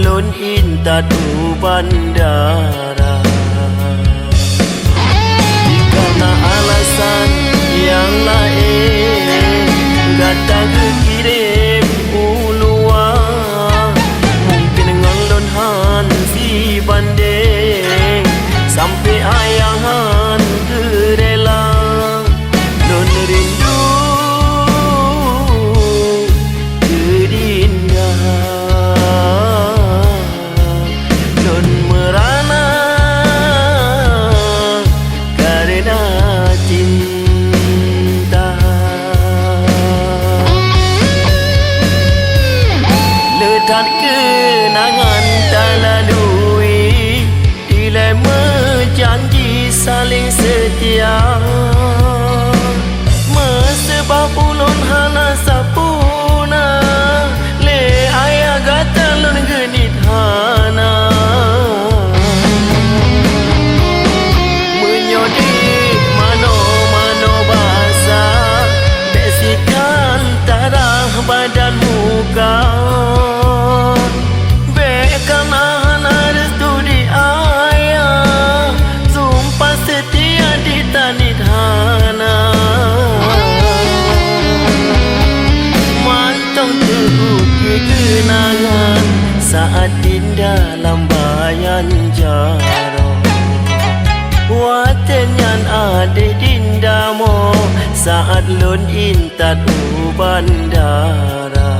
lun intadu bandara. Karena alasan yang lain datang ke kirim uluan, mungkin ngalun han si banding sampai ayahan gerela. Lun rindu gerinda, lun merana karena cinta. Letak kenangan tak lalui, dilema janji saling setia. Mesebab ulun hana sapuna, le ayah gata lun genit hana. Menyodik mano-mano bahasa, besikan tarah badan muka. Bekan hana restu di ayah, sumpah setia di tanit hana. Mantong terukir kenangan saat indah lambayan jaro. Waten yang ada dindamo saat lun intadu bandara.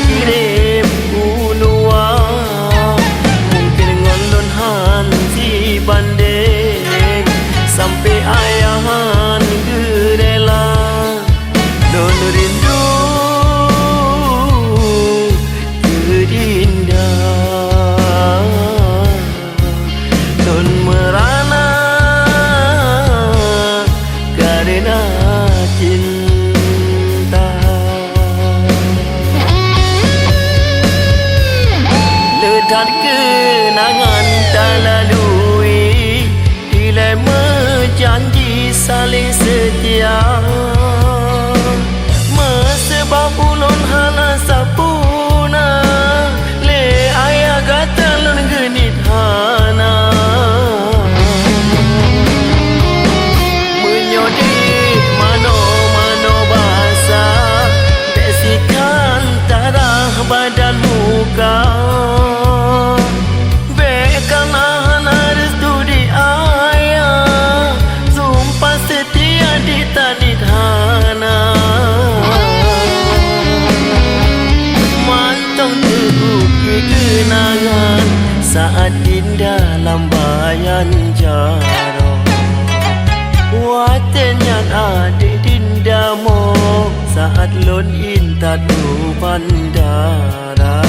Kirim uluan, mungkin ngalun han si banding sampai ayahan gerela. Lun rindu gerinda, lun merana karena cinta. Letak kenangan tak lalui, dilema janji saling setia. Mesebab ulun hana sapuna, le ayah gata lun genit hana. Menyodik mano-mano bahasa, besikan tarah badan muka. Bekan hana restu di ayah, sumpah setia di tanit hana. Mantong terukir kenangan saat indah lambayan jaro. Waten yang ada dindamo saat lun intadu bandara.